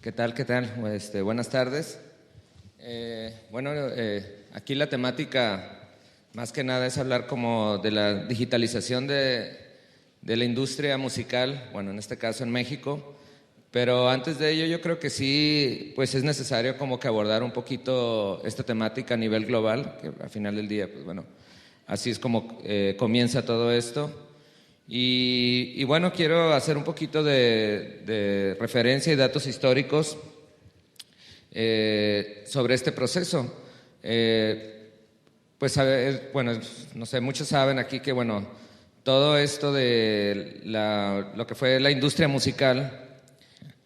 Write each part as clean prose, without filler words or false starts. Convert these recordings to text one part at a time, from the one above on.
¿Qué tal? ¿Qué tal? Buenas tardes. Aquí la temática más que nada es hablar como de la digitalización de la industria musical, bueno, en este caso en México, pero antes de ello yo creo que sí, pues es necesario como que abordar un poquito esta temática a nivel global, que al final del día, pues bueno, así es como comienza todo esto. Y bueno, quiero hacer un poquito de referencia y datos históricos sobre este proceso. Bueno, no sé, muchos saben aquí que, bueno, todo esto de lo que fue la industria musical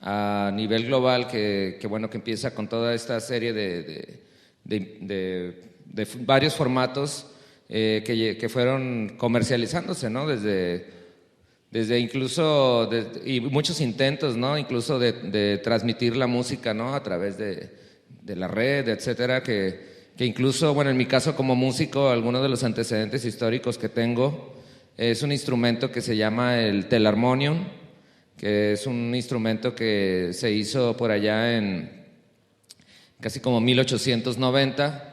a nivel global, bueno, que empieza con toda esta serie de varios formatos que fueron comercializándose, ¿no? Desde incluso, y muchos intentos, ¿no? Incluso de transmitir la música, ¿no? A través de la red, etcétera, que incluso, bueno, en mi caso como músico, algunos de los antecedentes históricos que tengo es un instrumento que se llama el telarmonium, que es un instrumento que se hizo por allá en casi como 1890.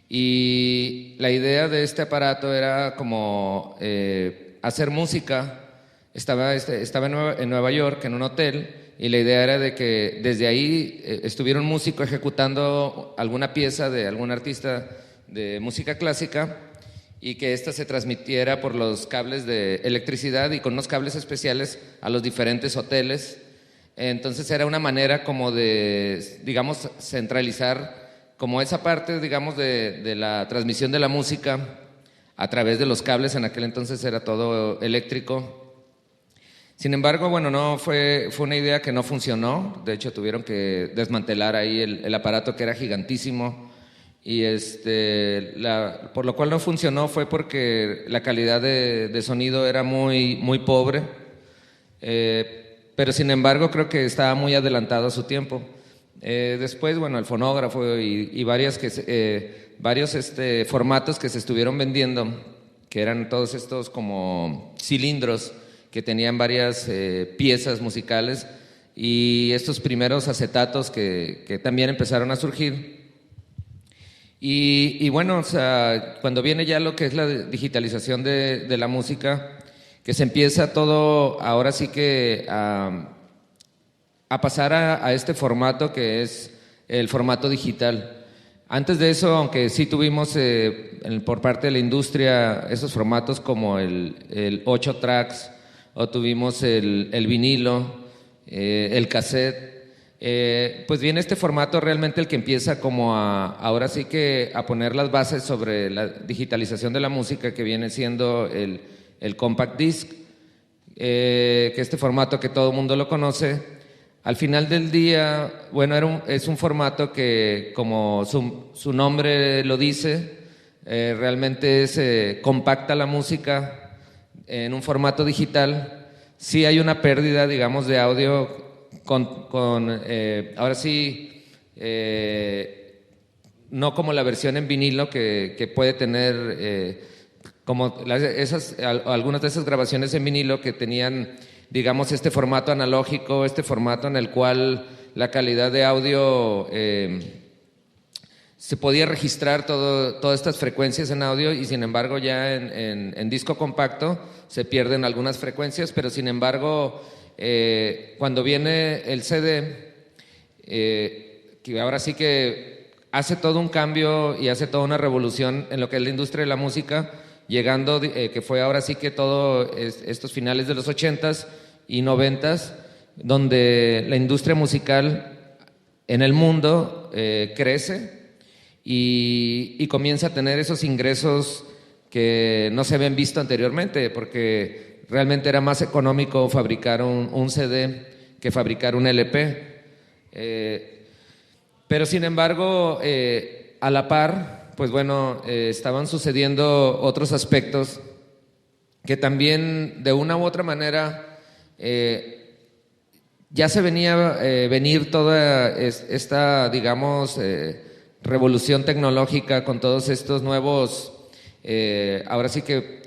Y la idea de este aparato era como hacer música. Estaba en Nueva York, en un hotel, y la idea era de que desde ahí estuviera un músico ejecutando alguna pieza de algún artista de música clásica y que ésta se transmitiera por los cables de electricidad y con unos cables especiales a los diferentes hoteles. Entonces era una manera como de, digamos, centralizar como esa parte, digamos, de la transmisión de la música a través de los cables. En aquel entonces era todo eléctrico. Sin embargo, bueno, no fue una idea que no funcionó. De hecho, tuvieron que desmantelar ahí el aparato, que era gigantísimo. Y por lo cual no funcionó fue porque la calidad de sonido era muy, muy pobre. Pero sin embargo, creo que estaba muy adelantado a su tiempo. Después, bueno, el fonógrafo y varios formatos que se estuvieron vendiendo, que eran todos estos como cilindros que tenían varias piezas musicales, y estos primeros acetatos que también empezaron a surgir. Y bueno, o sea, cuando viene ya lo que es la digitalización de la música, que se empieza todo ahora sí que a pasar a este formato que es el formato digital. Antes de eso, aunque sí tuvimos por parte de la industria esos formatos como el 8 tracks, o tuvimos el vinilo, el cassette, pues viene este formato realmente el que empieza como ahora sí que a poner las bases sobre la digitalización de la música, que viene siendo el compact disc, que este formato que todo el mundo lo conoce. Al final del día, bueno, es un formato que, como su nombre lo dice, realmente compacta la música en un formato digital. Sí hay una pérdida, digamos, de audio ahora sí, no como la versión en vinilo que puede tener algunas de esas grabaciones en vinilo que tenían, digamos, este formato analógico, este formato en el cual la calidad de audio se podía registrar todas estas frecuencias en audio, y sin embargo ya en disco compacto se pierden algunas frecuencias, pero sin embargo cuando viene el CD, que ahora sí que hace todo un cambio y hace toda una revolución en lo que es la industria de la música, llegando, que fue ahora sí que estos finales de los 80s y 90s, donde la industria musical en el mundo crece y comienza a tener esos ingresos que no se habían visto anteriormente, porque realmente era más económico fabricar un CD que fabricar un LP. Pero sin embargo, a la par, pues bueno, estaban sucediendo otros aspectos que también de una u otra manera ya se venía venir toda esta, digamos, revolución tecnológica con todos estos nuevos, ahora sí que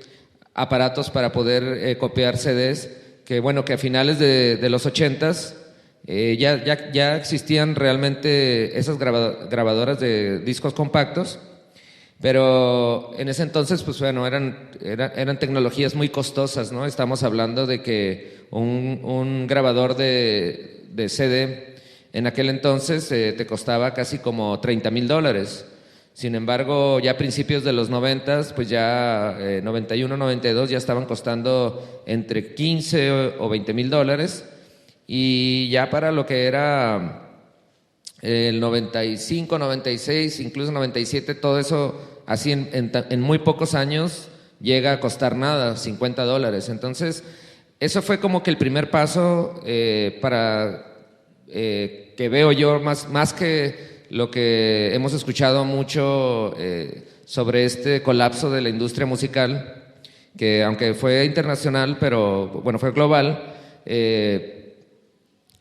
aparatos para poder copiar CDs, que bueno, que a finales de los 80s ya existían realmente esas grabadoras de discos compactos, pero en ese entonces, pues bueno, eran tecnologías muy costosas, ¿no? Estamos hablando de que un grabador de CD en aquel entonces te costaba casi como $30,000. Sin embargo, ya a principios de los 90, pues ya 91, 92 ya estaban costando entre 15 o $20,000. Y ya para lo que era el 95, 96, incluso 97, todo eso así en muy pocos años llega a costar nada, $50. Entonces, eso fue como que el primer paso para que veo yo, más que lo que hemos escuchado mucho sobre este colapso de la industria musical, que aunque fue internacional, pero bueno, fue global,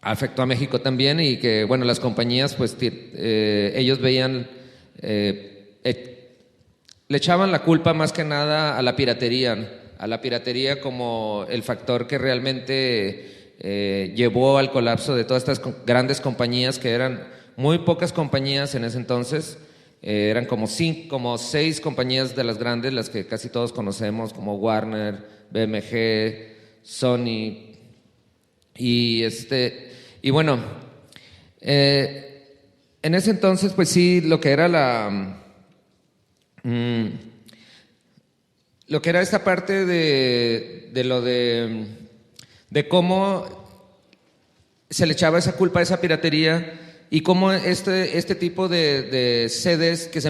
afectó a México también, y que bueno, las compañías pues ellos veían, le echaban la culpa más que nada a la piratería como el factor que realmente llevó al colapso de todas estas grandes compañías, que eran muy pocas compañías en ese entonces. Eran como 6 compañías de las grandes, las que casi todos conocemos, como Warner, BMG, Sony. Y bueno, en ese entonces, pues sí, lo que era esta parte de cómo se le echaba esa culpa a esa piratería, y cómo este tipo de CDs que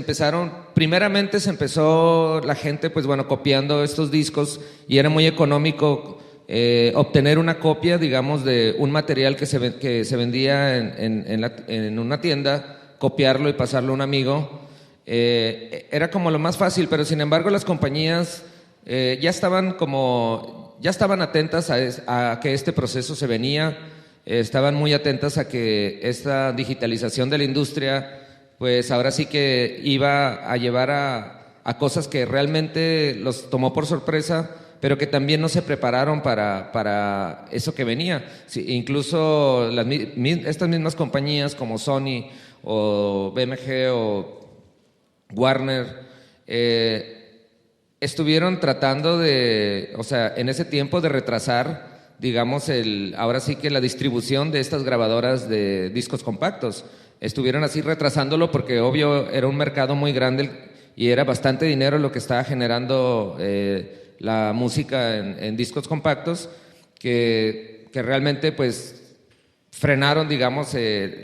primeramente se empezó la gente, pues bueno, copiando estos discos, y era muy económico obtener una copia, digamos, de un material que se vendía en una tienda, copiarlo y pasarlo a un amigo. Era como lo más fácil, pero sin embargo las compañías ya estaban atentas a que este proceso se venía. Estaban muy atentas a que esta digitalización de la industria, pues ahora sí que iba a llevar a cosas que realmente los tomó por sorpresa, pero que también no se prepararon para eso que venía. Sí, incluso estas mismas compañías como Sony o BMG o Warner estuvieron tratando o sea, en ese tiempo de retrasar, digamos, ahora sí que la distribución de estas grabadoras de discos compactos. Estuvieron así retrasándolo porque obvio era un mercado muy grande y era bastante dinero lo que estaba generando la música en discos compactos, que realmente pues frenaron, digamos,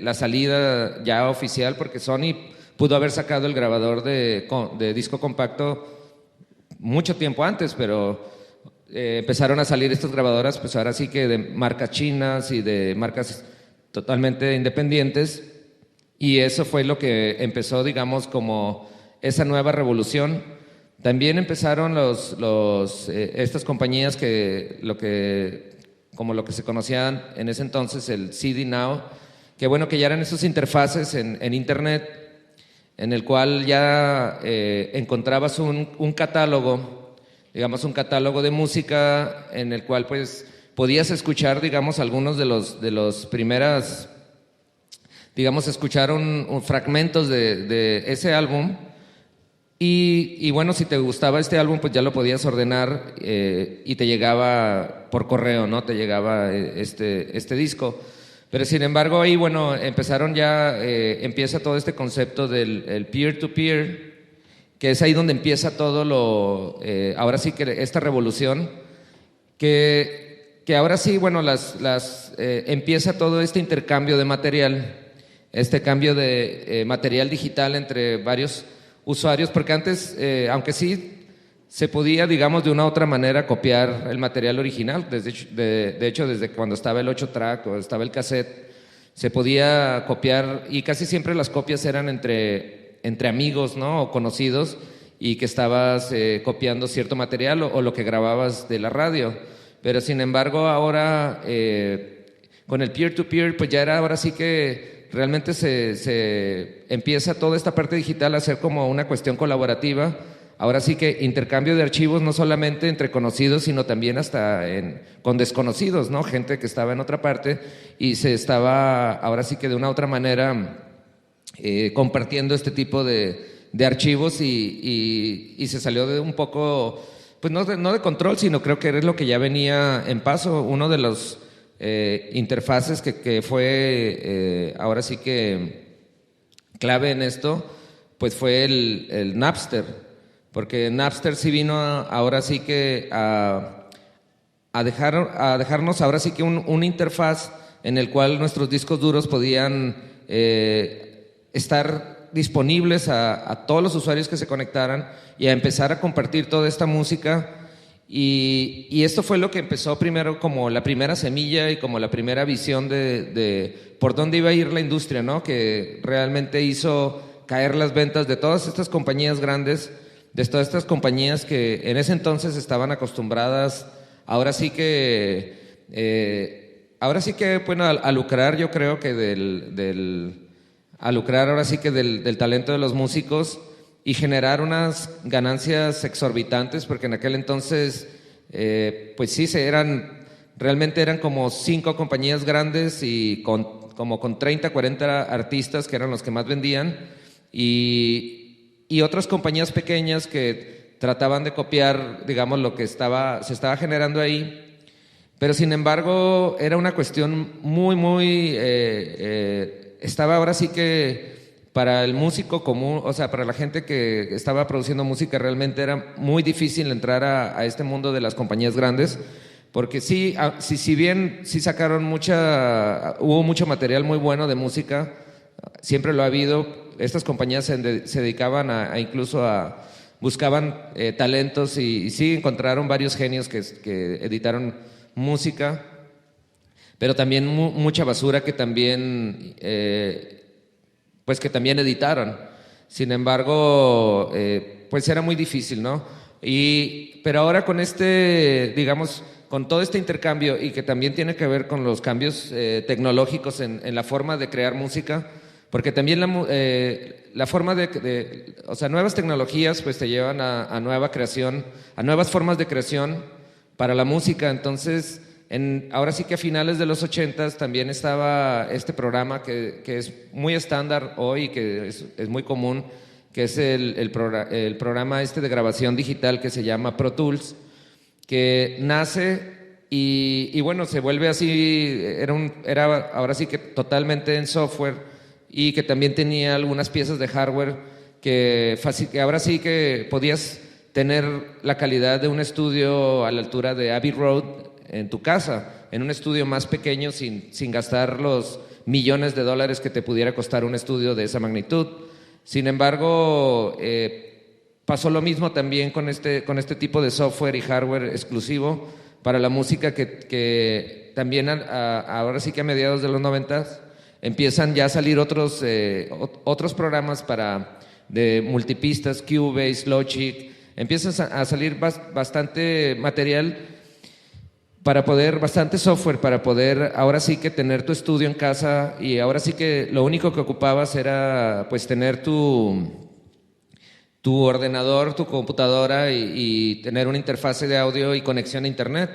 la salida ya oficial, porque Sony pudo haber sacado el grabador de disco compacto mucho tiempo antes, pero empezaron a salir estas grabadoras, pues ahora sí que de marcas chinas y de marcas totalmente independientes, y eso fue lo que empezó, digamos, como esa nueva revolución. También empezaron estas compañías como lo que se conocían en ese entonces, el CD Now, que bueno, que ya eran esos interfaces en internet, en el cual ya encontrabas un catálogo, digamos, un catálogo de música en el cual pues podías escuchar, digamos, algunos de los primeras, digamos, escuchar fragmentos de ese álbum, y bueno, si te gustaba este álbum, pues ya lo podías ordenar y te llegaba por correo, ¿no? Te llegaba este disco. Pero sin embargo ahí, bueno, empieza todo este concepto del peer-to-peer, que es ahí donde empieza todo ahora sí que esta revolución, que ahora sí, bueno, empieza todo este intercambio de material, este cambio de material digital entre varios usuarios, porque antes, aunque sí se podía, digamos, de una u otra manera copiar el material original, de hecho, desde cuando estaba el 8-track o estaba el cassette, se podía copiar, y casi siempre las copias eran entre amigos, ¿no? O conocidos, y que estabas copiando cierto material o lo que grababas de la radio. Pero sin embargo ahora con el peer-to-peer, pues ya era ahora sí que realmente se empieza toda esta parte digital a ser como una cuestión colaborativa, ahora sí que intercambio de archivos no solamente entre conocidos, sino también hasta con desconocidos, ¿no? Gente que estaba en otra parte y se estaba, ahora sí que de una u otra manera, compartiendo este tipo de archivos y se salió de un poco, pues no de control, sino creo que es lo que ya venía en paso. Uno de los interfaces que fue ahora sí que clave en esto, pues fue el Napster, porque Napster sí vino ahora sí que a dejarnos ahora sí que una interfaz en el cual nuestros discos duros podían estar disponibles a todos los usuarios que se conectaran y a empezar a compartir toda esta música. Y esto fue lo que empezó primero como la primera semilla y como la primera visión de por dónde iba a ir la industria, ¿no? Que realmente hizo caer las ventas de todas estas compañías grandes, de todas estas compañías que en ese entonces estaban acostumbradas, ahora sí que bueno, a lucrar, yo creo que a lucrar ahora sí que del talento de los músicos y generar unas ganancias exorbitantes, porque en aquel entonces, pues sí, realmente eran como 5 compañías grandes y como con 30, 40 artistas que eran los que más vendían, y otras compañías pequeñas que trataban de copiar, digamos, lo que se estaba generando ahí, pero sin embargo era una cuestión muy, estaba ahora sí que para el músico común, o sea, para la gente que estaba produciendo música, realmente era muy difícil entrar a este mundo de las compañías grandes, porque si bien sí sacaron hubo mucho material muy bueno de música, siempre lo ha habido. Estas compañías se dedicaban buscaban talentos y sí encontraron varios genios que editaron música, pero también mucha basura que también pues que también editaron. Sin embargo, pues era muy difícil, ¿no? Pero ahora con digamos, con todo este intercambio y que también tiene que ver con los cambios tecnológicos en la forma de crear música, porque también la forma o sea, nuevas tecnologías pues te llevan a nueva creación, a nuevas formas de creación para la música. Entonces, ahora sí que a finales de los 80s también estaba este programa que es muy estándar hoy, que es muy común, que es el programa de grabación digital que se llama Pro Tools, que nace y bueno, se vuelve así, era ahora sí que totalmente en software y que también tenía algunas piezas de hardware que ahora sí que podías tener la calidad de un estudio a la altura de Abbey Road en tu casa, en un estudio más pequeño sin gastar los millones de dólares que te pudiera costar un estudio de esa magnitud. Sin embargo, pasó lo mismo también con este tipo de software y hardware exclusivo para la música que también ahora sí que a mediados de los 90 empiezan ya a salir otros programas de multipistas, Cubase, Logic, empiezan a salir bastante material bastante software para poder ahora sí que tener tu estudio en casa, y ahora sí que lo único que ocupabas era pues tener tu ordenador, tu computadora y tener una interfase de audio y conexión a internet,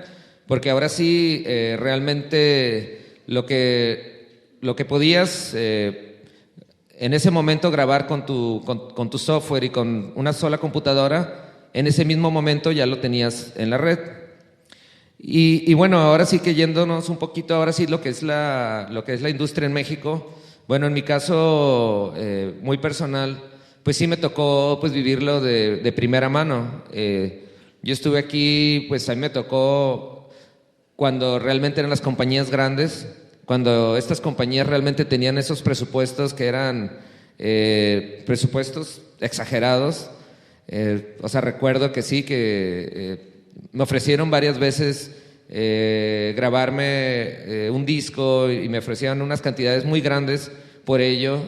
porque ahora sí realmente lo que podías en ese momento grabar con tu software y con una sola computadora, en ese mismo momento ya lo tenías en la red. Y bueno, ahora sí que yéndonos un poquito, ahora sí lo que es la industria en México, bueno, en mi caso muy personal, pues sí me tocó pues vivirlo de primera mano. Yo estuve aquí, pues a mí me tocó cuando realmente eran las compañías grandes, cuando estas compañías realmente tenían esos presupuestos que eran presupuestos exagerados. O sea, recuerdo que sí, que me ofrecieron varias veces grabarme un disco y me ofrecían unas cantidades muy grandes por ello.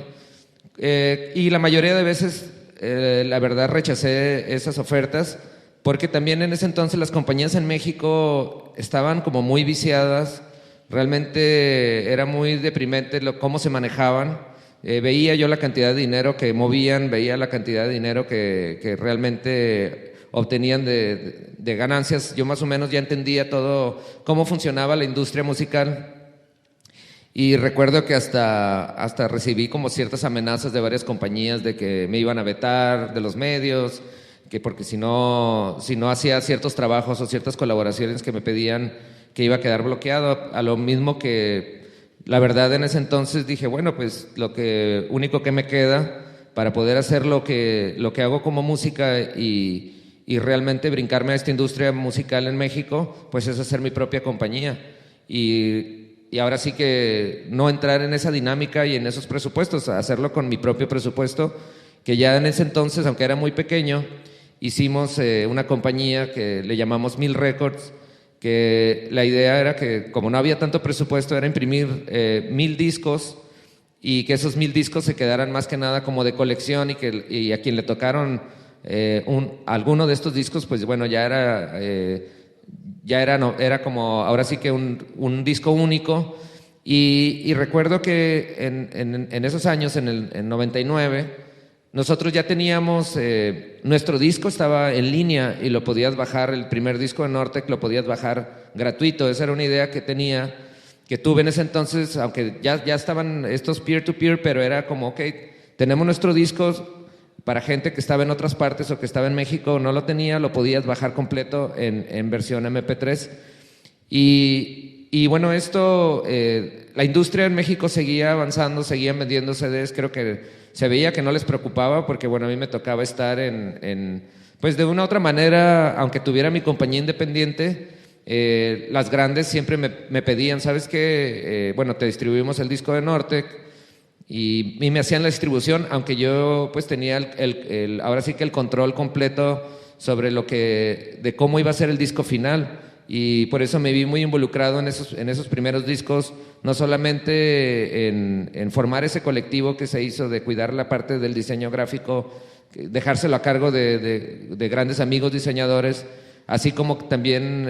Y la mayoría de veces, la verdad, rechacé esas ofertas porque también en ese entonces las compañías en México estaban como muy viciadas. Realmente era muy deprimente cómo se manejaban. veía yo la cantidad de dinero que movían, veía la cantidad de dinero que realmente obtenían de ganancias. Yo más o menos ya entendía todo, cómo funcionaba la industria musical. Y recuerdo que hasta recibí como ciertas amenazas de varias compañías de que me iban a vetar de los medios, que porque si no hacía ciertos trabajos o ciertas colaboraciones que me pedían, que iba a quedar bloqueado. A lo mismo que, la verdad, en ese entonces dije, bueno, pues lo único que me queda para poder hacer lo que hago como música y realmente brincarme a esta industria musical en México, pues es hacer mi propia compañía. Y ahora sí que no entrar en esa dinámica y en esos presupuestos, hacerlo con mi propio presupuesto, que ya en ese entonces, aunque era muy pequeño, hicimos una compañía que le llamamos Mil Records, que la idea era que como no había tanto presupuesto era imprimir 1000 discos y que esos 1000 discos se quedaran más que nada como de colección y a quien le tocaron alguno de estos discos, pues bueno, era como ahora sí que un disco único. Y recuerdo que en esos años, en el 99, nosotros ya teníamos, nuestro disco estaba en línea y lo podías bajar, el primer disco de Nortec lo podías bajar gratuito. Esa era una idea que tuve en ese entonces, aunque ya estaban estos peer-to-peer, pero era como, ok, tenemos nuestro disco. Para gente que estaba en otras partes o que estaba en México, no lo tenía, lo podías bajar completo en versión MP3. Y bueno, la industria en México seguía avanzando, seguían vendiendo CDs. Creo que se veía que no les preocupaba porque, bueno, a mí me tocaba estar pues de una u otra manera, aunque tuviera mi compañía independiente, las grandes siempre me pedían, ¿sabes qué? Bueno, te distribuimos el disco de Nortec. Y me hacían la distribución, aunque yo pues tenía ahora sí que el control completo sobre de cómo iba a ser el disco final. Y por eso me vi muy involucrado en esos primeros discos, no solamente en formar ese colectivo que se hizo de cuidar la parte del diseño gráfico, dejárselo a cargo de grandes amigos diseñadores, así como también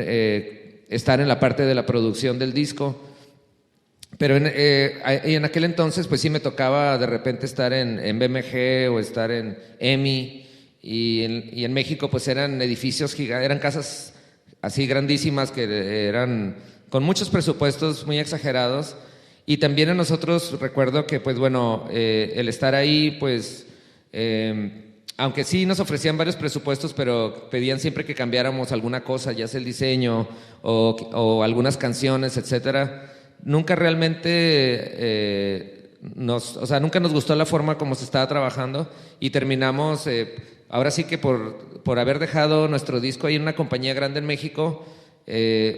estar en la parte de la producción del disco. Pero en aquel entonces, pues sí me tocaba de repente estar en BMG o estar en EMI, y en México pues eran edificios gigantes, eran casas así grandísimas que eran con muchos presupuestos muy exagerados. Y también a nosotros recuerdo que pues bueno, el estar ahí pues, aunque sí nos ofrecían varios presupuestos, pero pedían siempre que cambiáramos alguna cosa, ya sea el diseño o algunas canciones, etcétera. Nunca realmente nunca nos gustó la forma como se estaba trabajando y terminamos, ahora sí que por haber dejado nuestro disco ahí en una compañía grande en México,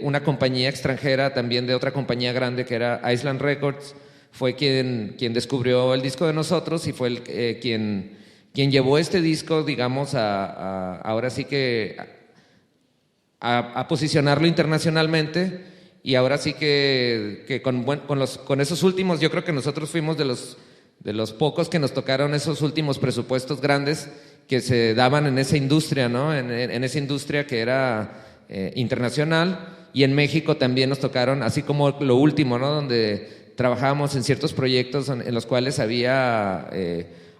una compañía extranjera también de otra compañía grande que era Island Records, fue quien descubrió el disco de nosotros y fue quien llevó este disco, digamos, ahora sí que a posicionarlo internacionalmente. Y ahora sí que con esos últimos, yo creo que nosotros fuimos de los pocos que nos tocaron esos últimos presupuestos grandes que se daban en esa industria, ¿no? En esa industria que era internacional. Y en México también nos tocaron, así como lo último, ¿no? Donde trabajábamos en ciertos proyectos en los cuales había,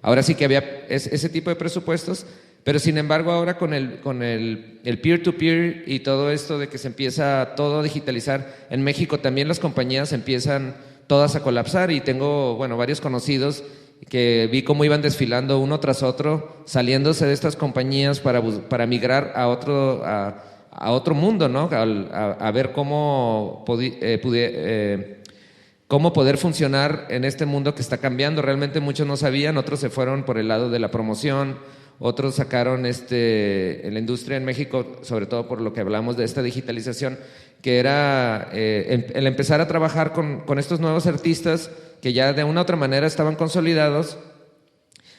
ahora sí que había ese tipo de presupuestos. Pero sin embargo ahora con el peer-to-peer y todo esto de que se empieza todo a digitalizar, en México también las compañías empiezan todas a colapsar y tengo, bueno, varios conocidos que vi cómo iban desfilando uno tras otro, saliéndose de estas compañías para migrar a otro mundo, ¿no? A ver cómo poder funcionar en este mundo que está cambiando. Realmente muchos no sabían, otros se fueron por el lado de la promoción. Otros sacaron en la industria en México, sobre todo por lo que hablamos de esta digitalización, que era el empezar a trabajar con estos nuevos artistas que ya de una u otra manera estaban consolidados,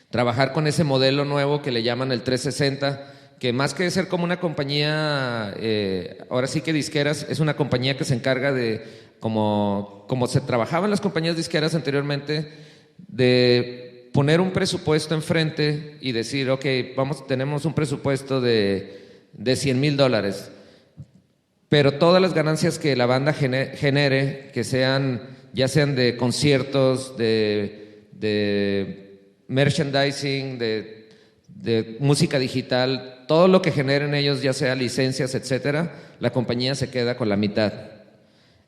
trabajar con ese modelo nuevo que le llaman el 360, que más que ser como una compañía, ahora sí que disqueras, es una compañía que se encarga de, como se trabajaban las compañías disqueras anteriormente, de poner un presupuesto enfrente y decir, ok, tenemos un presupuesto de $100,000, pero todas las ganancias que la banda genere, que ya sean de conciertos, de de merchandising, de música digital, todo lo que generen ellos, ya sea licencias, etcétera, la compañía se queda con la mitad.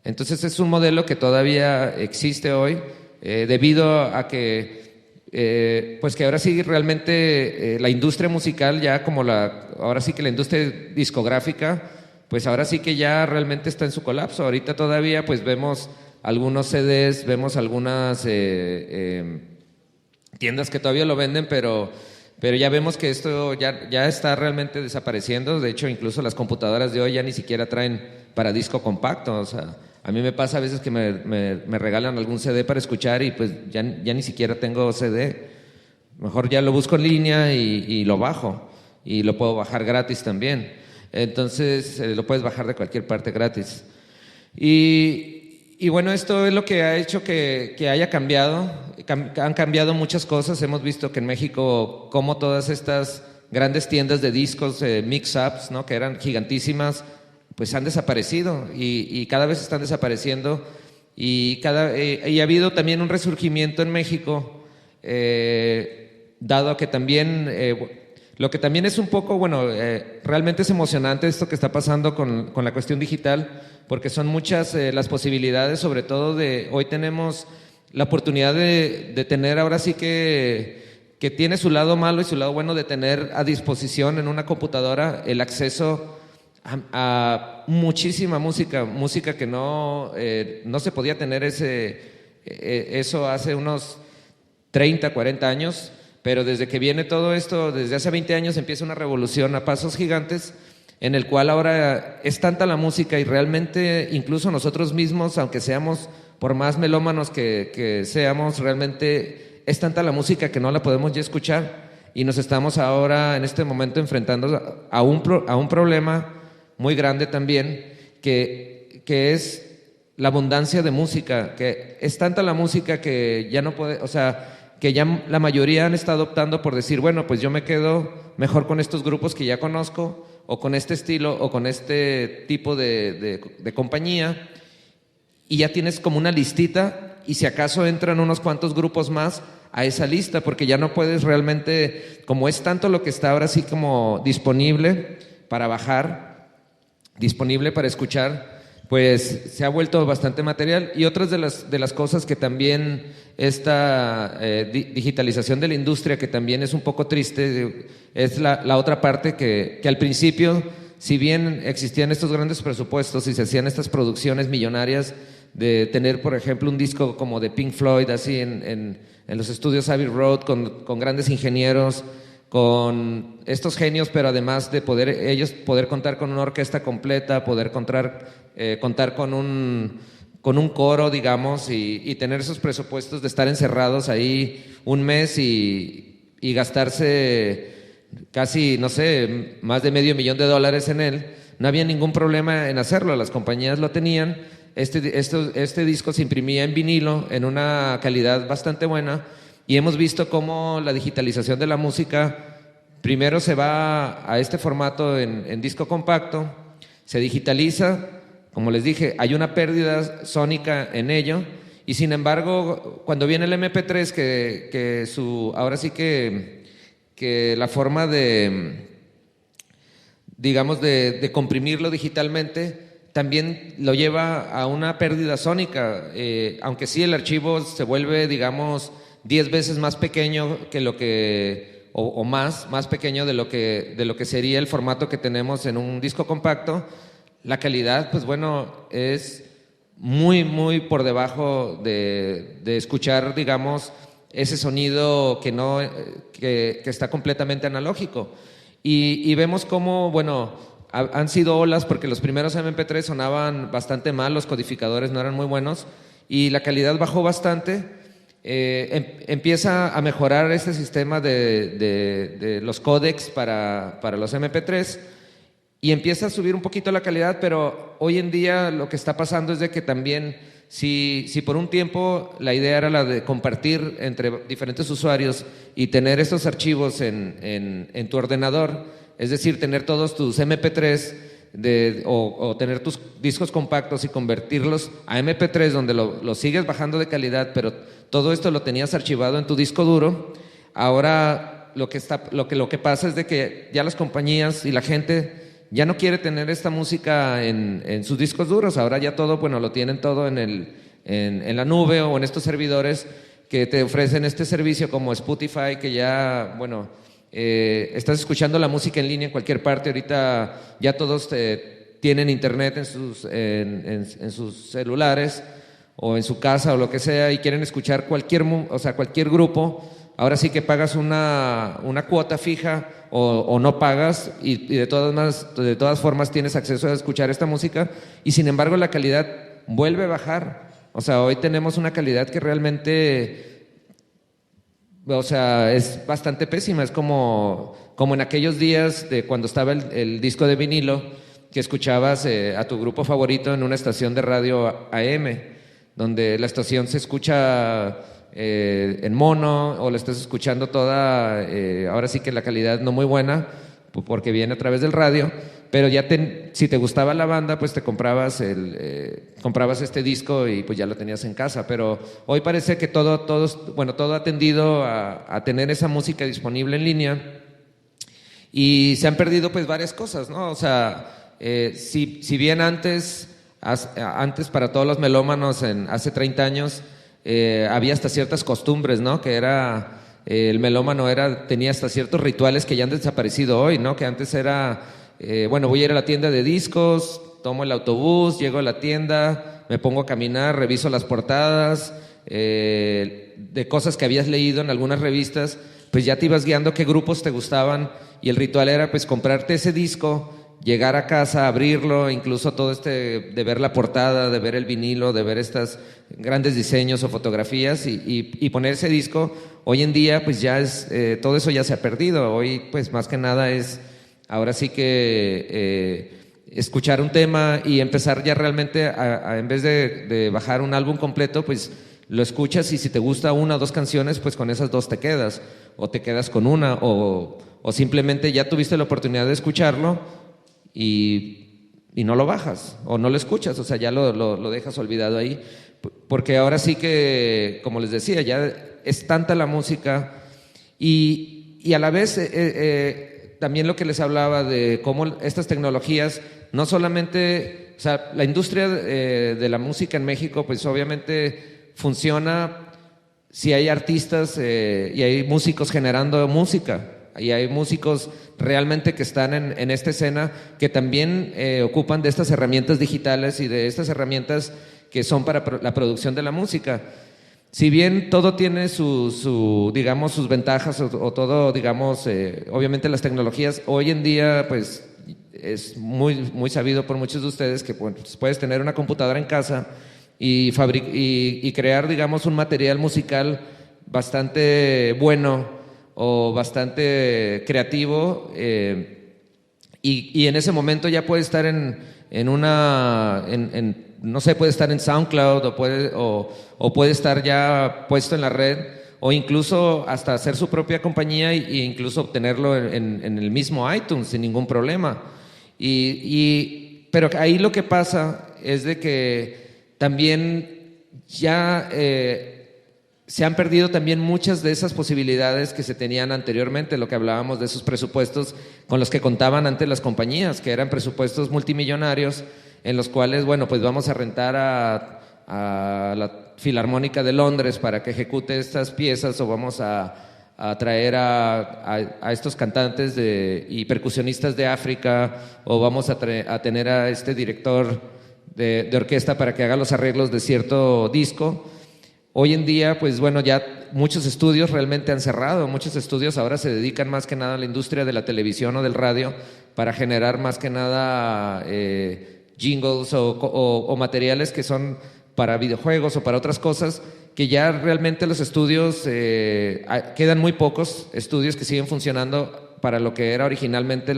Entonces es un modelo que todavía existe hoy, debido a que, pues que ahora sí realmente la industria musical ya como ahora sí que la industria discográfica, pues ahora sí que ya realmente está en su colapso. Ahorita todavía pues vemos algunos CDs, vemos algunas tiendas que todavía lo venden, pero ya vemos que esto ya está realmente desapareciendo. De hecho, incluso las computadoras de hoy ya ni siquiera traen para disco compacto. O sea, a mí me pasa a veces que me regalan algún CD para escuchar y pues ya ni siquiera tengo CD. Mejor ya lo busco en línea y lo bajo. Y lo puedo bajar gratis también. Entonces, lo puedes bajar de cualquier parte gratis. Y bueno, esto es lo que ha hecho que haya cambiado. Han cambiado muchas cosas. Hemos visto que en México, como todas estas grandes tiendas de discos, mix-ups, ¿no?, que eran gigantísimas, pues han desaparecido y cada vez están desapareciendo. Y ha habido también un resurgimiento en México, dado que también, lo que también es un poco, bueno, realmente es emocionante esto que está pasando con la cuestión digital, porque son muchas las posibilidades, sobre todo hoy tenemos la oportunidad de tener ahora sí que tiene su lado malo y su lado bueno, de tener a disposición en una computadora el acceso a muchísima música que no se podía tener eso hace unos 30, 40 años, pero desde que viene todo esto, desde hace 20 años empieza una revolución a pasos gigantes, en el cual ahora es tanta la música y realmente incluso nosotros mismos, aunque seamos, por más melómanos que seamos, realmente es tanta la música que no la podemos ya escuchar, y nos estamos ahora en este momento enfrentando a un problema muy grande también, que es la abundancia de música, que es tanta la música que ya no puede, o sea, que ya la mayoría han estado optando por decir, bueno, pues yo me quedo mejor con estos grupos que ya conozco, o con este estilo, o con este tipo de compañía, y ya tienes como una listita, y si acaso entran unos cuantos grupos más a esa lista, porque ya no puedes realmente, como es tanto lo que está ahora sí como disponible para bajar, disponible para escuchar, pues se ha vuelto bastante material. Y otras de las cosas que también esta digitalización de la industria, que también es un poco triste, es la otra parte que al principio, si bien existían estos grandes presupuestos y se hacían estas producciones millonarias de tener, por ejemplo, un disco como de Pink Floyd, así en los estudios Abbey Road, con grandes ingenieros, con estos genios, pero además de ellos poder contar con una orquesta completa, poder contar con un coro, digamos, y tener esos presupuestos de estar encerrados ahí un mes y gastarse casi, no sé, más de $500,000 en él. No había ningún problema en hacerlo, las compañías lo tenían. Este disco se imprimía en vinilo en una calidad bastante buena, y hemos visto cómo la digitalización de la música primero se va a este formato en disco compacto, se digitaliza, como les dije, hay una pérdida sónica en ello, y sin embargo, cuando viene el MP3, ahora sí que la forma digamos, de comprimirlo digitalmente, también lo lleva a una pérdida sónica, aunque sí el archivo se vuelve, digamos, 10 veces más pequeño que lo que, o más pequeño de lo que sería el formato que tenemos en un disco compacto. La calidad, pues bueno, es muy, muy por debajo de escuchar, digamos, ese sonido que está completamente analógico. Y vemos cómo, bueno, han sido olas, porque los primeros MP3 sonaban bastante mal, los codificadores no eran muy buenos, y la calidad bajó bastante. Empieza a mejorar este sistema de los códecs para los MP3, y empieza a subir un poquito la calidad, pero hoy en día lo que está pasando es de que también, si por un tiempo la idea era la de compartir entre diferentes usuarios y tener estos archivos en tu ordenador, es decir, tener todos tus MP3 o tener tus discos compactos y convertirlos a MP3, donde lo sigues bajando de calidad, pero todo esto lo tenías archivado en tu disco duro. Ahora lo que pasa es de que ya las compañías y la gente ya no quiere tener esta música en sus discos duros. Ahora ya todo, bueno, lo tienen todo en la nube o en estos servidores que te ofrecen este servicio como Spotify, que ya, bueno, estás escuchando la música en línea en cualquier parte. Ahorita ya todos tienen internet en sus celulares o en su casa o lo que sea, y quieren escuchar cualquier grupo. Ahora sí que pagas una cuota fija o no pagas, y de todas formas tienes acceso a escuchar esta música, y sin embargo la calidad vuelve a bajar. O sea, hoy tenemos una calidad que realmente, o sea, es bastante pésima. Es como en aquellos días de cuando estaba el disco de vinilo, que escuchabas a tu grupo favorito en una estación de radio AM, donde la estación se escucha en mono, o la estás escuchando toda, ahora sí que la calidad no muy buena, porque viene a través del radio, pero ya si te gustaba la banda, pues te comprabas este disco y pues ya lo tenías en casa. Pero hoy parece que todo ha tendido a tener esa música disponible en línea, y se han perdido pues varias cosas, ¿no? O sea, si bien antes para todos los melómanos hace 30 años, había hasta ciertas costumbres, ¿no? Que era, el melómano tenía hasta ciertos rituales que ya han desaparecido hoy, ¿no? Que antes era, bueno, voy a ir a la tienda de discos, tomo el autobús, llego a la tienda, me pongo a caminar, reviso las portadas de cosas que habías leído en algunas revistas, pues ya te ibas guiando qué grupos te gustaban, y el ritual era pues comprarte ese disco, llegar a casa, abrirlo, incluso todo de ver la portada, de ver el vinilo, de ver estos grandes diseños o fotografías, y poner ese disco. Hoy en día pues ya todo eso ya se ha perdido. Hoy pues más que nada es, ahora sí que escuchar un tema y empezar ya realmente en vez de bajar un álbum completo, pues lo escuchas, y si te gusta una o dos canciones, pues con esas dos te quedas, o te quedas con una, o simplemente ya tuviste la oportunidad de escucharlo y no lo bajas o no lo escuchas. O sea, ya lo dejas olvidado ahí, porque ahora sí que, como les decía, ya es tanta la música, y a la vez también lo que les hablaba de cómo estas tecnologías no solamente, o sea, la industria de la música en México pues obviamente funciona si hay artistas y hay músicos generando música, y hay músicos realmente que están en esta escena, que también ocupan de estas herramientas digitales y de estas herramientas que son para la producción de la música. Si bien todo tiene digamos, sus ventajas, o todo, digamos, obviamente las tecnologías, hoy en día pues es muy, muy sabido por muchos de ustedes que pues, puedes tener una computadora en casa y crear, digamos, un material musical bastante bueno o bastante creativo, y en ese momento ya puede estar no sé, puede estar en SoundCloud, o puede estar ya puesto en la red, o incluso hasta hacer su propia compañía e incluso obtenerlo en el mismo iTunes sin ningún problema. Pero ahí lo que pasa es de que también ya se han perdido también muchas de esas posibilidades que se tenían anteriormente, lo que hablábamos de esos presupuestos con los que contaban antes las compañías, que eran presupuestos multimillonarios, en los cuales, bueno, pues vamos a rentar a la Filarmónica de Londres para que ejecute estas piezas, o vamos a traer a estos cantantes y percusionistas de África, o vamos a tener a este director de orquesta para que haga los arreglos de cierto disco. Hoy en día, pues bueno, ya muchos estudios realmente han cerrado. Muchos estudios ahora se dedican más que nada a la industria de la televisión o del radio, para generar más que nada jingles o materiales que son para videojuegos o para otras cosas, que ya realmente los estudios, quedan muy pocos estudios que siguen funcionando para lo que era originalmente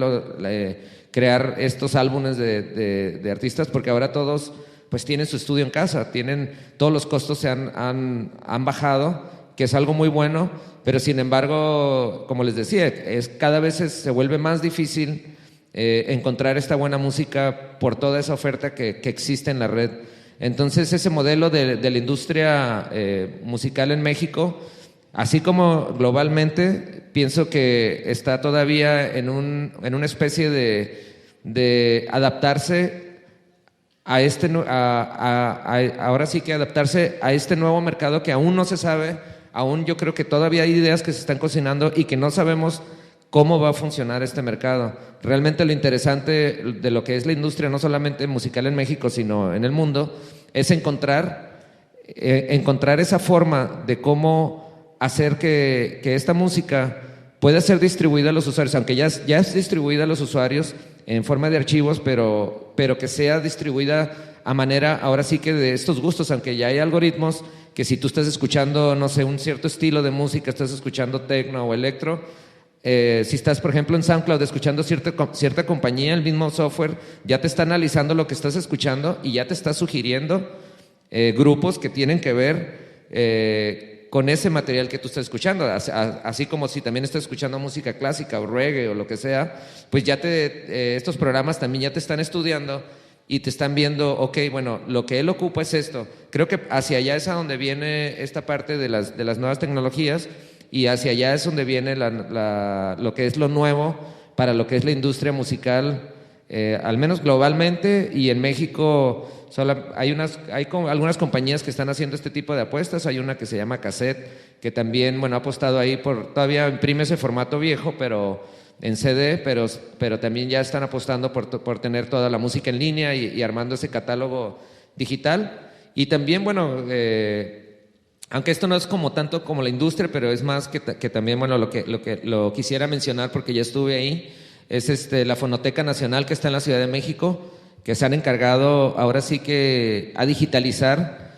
crear estos álbumes de artistas, porque ahora todos pues tienen su estudio en casa, todos los costos se han bajado, que es algo muy bueno, pero sin embargo, como les decía, cada vez se vuelve más difícil encontrar esta buena música por toda esa oferta que existe en la red. Entonces, ese modelo de la industria musical en México, así como globalmente, pienso que está todavía en una especie de adaptarse a ahora sí que adaptarse a este nuevo mercado que aún no se sabe, aún yo creo que todavía hay ideas que se están cocinando y que no sabemos cómo va a funcionar este mercado. Realmente lo interesante de lo que es la industria, no solamente musical en México, sino en el mundo, es encontrar esa forma de cómo hacer que esta música pueda ser distribuida a los usuarios, aunque ya es distribuida a los usuarios en forma de archivos, pero que sea distribuida a manera, ahora sí que de estos gustos, aunque ya hay algoritmos que si tú estás escuchando, no sé, un cierto estilo de música, estás escuchando techno o electro, si estás, por ejemplo, en SoundCloud escuchando cierta compañía, el mismo software ya te está analizando lo que estás escuchando y ya te está sugiriendo grupos que tienen que ver con ese material que tú estás escuchando, así como si también estás escuchando música clásica o reggae o lo que sea, pues ya estos programas también ya te están estudiando y te están viendo, ok, bueno, lo que él ocupa es esto. Creo que hacia allá es a donde viene esta parte de las nuevas tecnologías. Y hacia allá es donde viene lo que es lo nuevo para lo que es la industria musical, al menos globalmente, y en México hay algunas compañías que están haciendo este tipo de apuestas. Hay una que se llama Cassette, que también, bueno, ha apostado ahí todavía imprime ese formato viejo, pero en CD, pero también ya están apostando por tener toda la música en línea y armando ese catálogo digital. Y también, bueno, aunque esto no es como tanto como la industria, pero es más que también, bueno, lo quisiera mencionar porque ya estuve ahí, es la Fonoteca Nacional que está en la Ciudad de México, que se han encargado ahora sí que a digitalizar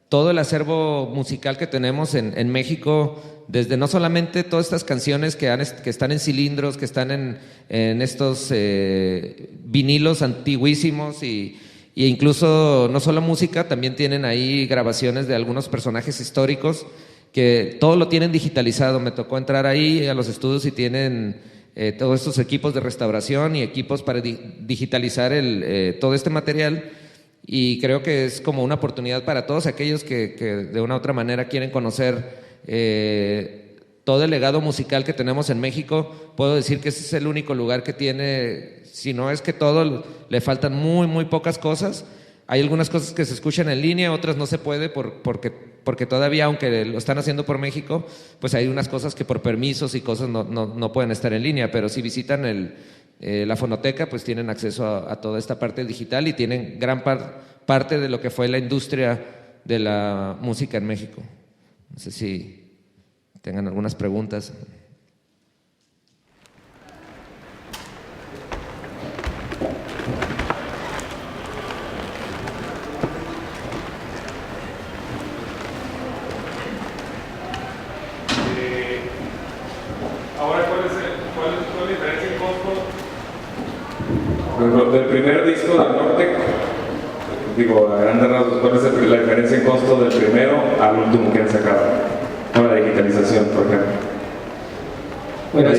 todo el acervo musical que tenemos en México, desde no solamente todas estas canciones que están en cilindros, que están en estos vinilos antiguísimos y incluso no solo música, también tienen ahí grabaciones de algunos personajes históricos que todo lo tienen digitalizado. Me tocó entrar ahí a los estudios y tienen todos estos equipos de restauración y equipos para digitalizar todo este material, y creo que es como una oportunidad para todos aquellos que de una u otra manera quieren conocer todo el legado musical que tenemos en México. Puedo decir que ese es el único lugar que tiene, si no es que todo, le faltan muy, muy pocas cosas. Hay algunas cosas que se escuchan en línea, otras no se puede porque todavía, aunque lo están haciendo por México, pues hay unas cosas que por permisos y cosas no pueden estar en línea, pero si visitan la fonoteca, pues tienen acceso a toda esta parte digital y tienen gran parte de lo que fue la industria de la música en México. No sé si tengan algunas preguntas. Ahora, ¿cuál es la diferencia en costo? Del primer disco del Nortec, digo, a grandes rasgos, ¿cuál es la diferencia en costo del primero al último que han sacado? Con la digitalización, por ejemplo. Bueno,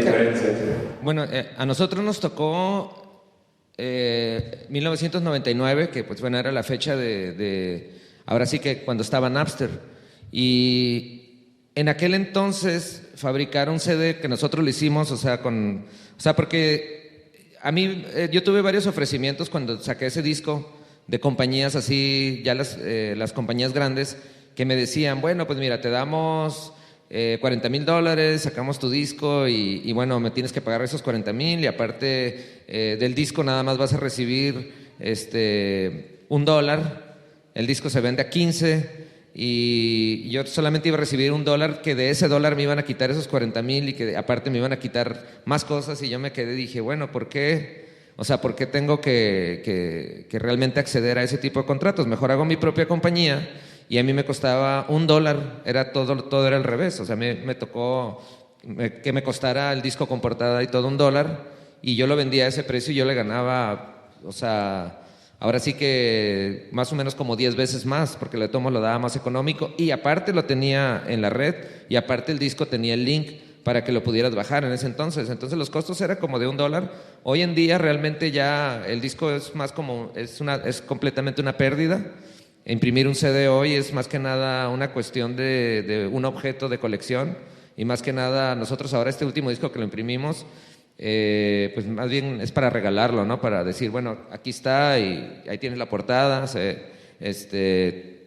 bueno, a nosotros nos tocó 1999, que pues bueno, era la fecha ahora sí que cuando estaba Napster. Y en aquel entonces fabricar un CD que nosotros lo hicimos, o sea, porque a mí, yo tuve varios ofrecimientos cuando saqué ese disco de compañías así, ya las compañías grandes, que me decían, bueno, pues mira, te damos $40,000, sacamos tu disco y bueno, me tienes que pagar esos 40,000 y aparte del disco nada más vas a recibir $1. El disco se vende a 15 y yo solamente iba a recibir $1, que de ese $1 me iban a quitar esos 40,000 y que aparte me iban a quitar más cosas, y yo me quedé y dije, bueno, ¿por qué? O sea, ¿por qué tengo que realmente acceder a ese tipo de contratos? Mejor hago mi propia compañía. Y a mí me costaba $1, era todo era al revés. O sea, me tocó que me costara el disco con portada y todo $1, y yo lo vendía a ese precio y yo le ganaba, o sea, ahora sí que más o menos como 10 veces más, porque lo daba más económico, y aparte lo tenía en la red, y aparte el disco tenía el link para que lo pudieras bajar en ese entonces. Entonces los costos eran como de $1. Hoy en día realmente ya el disco es más como, es completamente una pérdida. Imprimir un CD hoy es más que nada una cuestión de un objeto de colección, y más que nada nosotros ahora este último disco que lo imprimimos, pues más bien es para regalarlo, ¿no? Para decir, bueno, aquí está y ahí tienes la portada,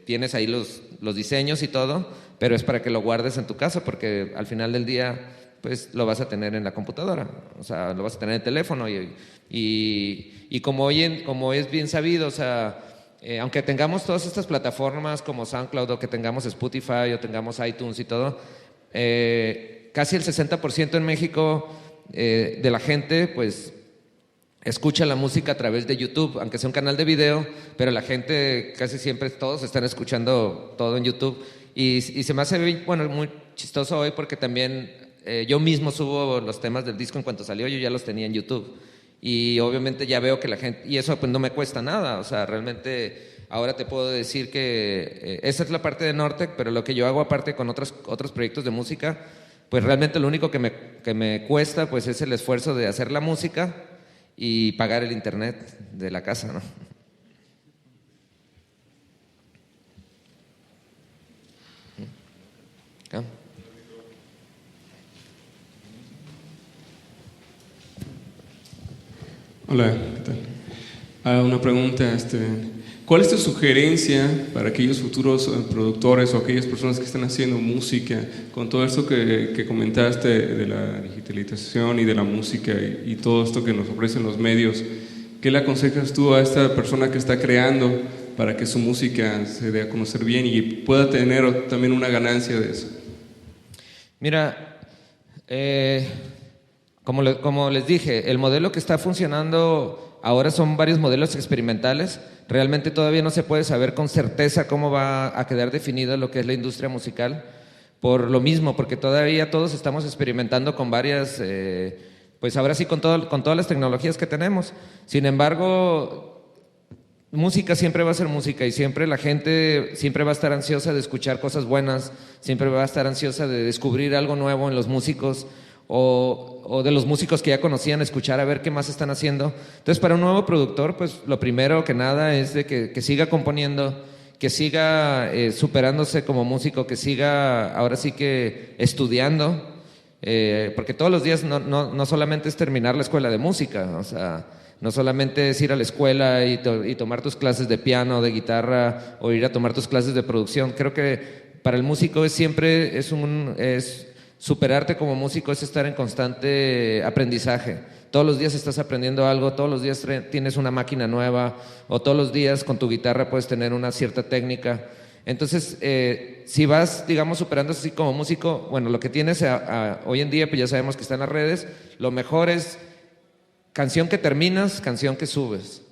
tienes ahí los diseños y todo, pero es para que lo guardes en tu casa, porque al final del día pues lo vas a tener en la computadora, o sea, lo vas a tener en el teléfono y como es bien sabido, o sea, aunque tengamos todas estas plataformas como SoundCloud, o que tengamos Spotify o tengamos iTunes y todo, casi el 60% en México de la gente pues escucha la música a través de YouTube, aunque sea un canal de video, pero la gente casi siempre, todos están escuchando todo en YouTube. Y se me hace, bueno, muy chistoso hoy porque también yo mismo subo los temas del disco en cuanto salió, yo ya los tenía en YouTube. Y obviamente ya veo que la gente, y eso pues no me cuesta nada, o sea, realmente ahora te puedo decir que esa es la parte de Nortec, pero lo que yo hago aparte con otros proyectos de música, pues realmente lo único que me cuesta pues es el esfuerzo de hacer la música y pagar el internet de la casa, ¿no? ¿Ah? Hola, ¿qué tal? Una pregunta, ¿cuál es tu sugerencia para aquellos futuros productores o aquellas personas que están haciendo música con todo esto que comentaste de la digitalización y de la música y todo esto que nos ofrecen los medios? ¿Qué le aconsejas tú a esta persona que está creando para que su música se dé a conocer bien y pueda tener también una ganancia de eso? Mira, como les dije, el modelo que está funcionando ahora son varios modelos experimentales. Realmente todavía no se puede saber con certeza cómo va a quedar definida lo que es la industria musical, por lo mismo, porque todavía todos estamos experimentando con varias, pues ahora sí con todas las tecnologías que tenemos. Sin embargo, música siempre va a ser música, y siempre la gente siempre va a estar ansiosa de escuchar cosas buenas, siempre va a estar ansiosa de descubrir algo nuevo en los músicos, o de los músicos que ya conocían, escuchar a ver qué más están haciendo. Entonces, para un nuevo productor, pues lo primero que nada es de que siga componiendo, que siga superándose como músico, que siga ahora sí que estudiando, porque todos los días no solamente es terminar la escuela de música, o sea, no solamente es ir a la escuela y tomar tus clases de piano, de guitarra, o ir a tomar tus clases de producción. Creo que para el músico es superarte como músico, es estar en constante aprendizaje. Todos los días estás aprendiendo algo, todos los días tienes una máquina nueva, o todos los días con tu guitarra puedes tener una cierta técnica. Entonces, si vas, digamos, superándose así como músico, bueno, lo que tienes hoy en día, pues ya sabemos que está en las redes, lo mejor es canción que terminas, canción que subes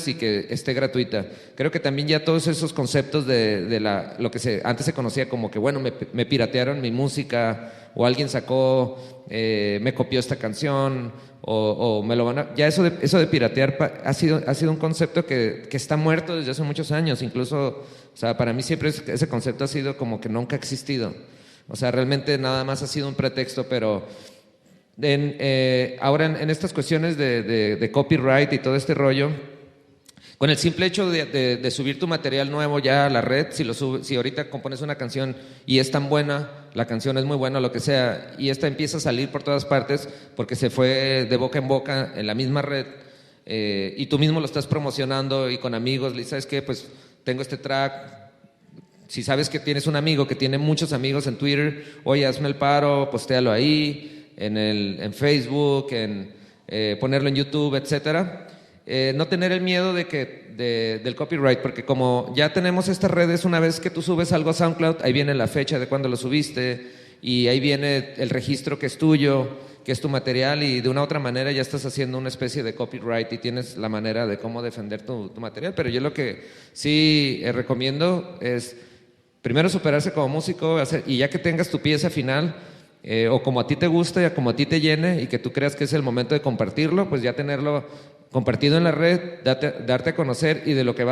y que esté gratuita. Creo que también ya todos esos conceptos de lo que antes se conocía como que, bueno, me piratearon mi música, o alguien sacó, me copió esta canción, o me lo van a... Ya eso de piratear ha sido un concepto que está muerto desde hace muchos años. Incluso, o sea, para mí siempre ese concepto ha sido como que nunca ha existido. O sea, realmente nada más ha sido un pretexto, pero... ahora en estas cuestiones de copyright y todo este rollo, con el simple hecho de subir tu material nuevo ya a la red, si ahorita compones una canción y es tan buena, la canción es muy buena, lo que sea, y esta empieza a salir por todas partes porque se fue de boca en boca en la misma red, y tú mismo lo estás promocionando y con amigos, le ¿sabes qué? Pues tengo este track. Si sabes que tienes un amigo que tiene muchos amigos en Twitter, oye, hazme el paro, postéalo ahí, en Facebook, ponerlo en YouTube, etcétera. No tener el miedo del copyright, porque como ya tenemos estas redes, una vez que tú subes algo a SoundCloud, ahí viene la fecha de cuando lo subiste, y ahí viene el registro que es tuyo, que es tu material, y de una u otra manera ya estás haciendo una especie de copyright y tienes la manera de cómo defender tu material. Pero yo lo que sí recomiendo es primero superarse como músico, y ya que tengas tu pieza final, o como a ti te guste, o como a ti te llene y que tú creas que es el momento de compartirlo, pues ya tenerlo compartido en la red, darte a conocer, y de lo que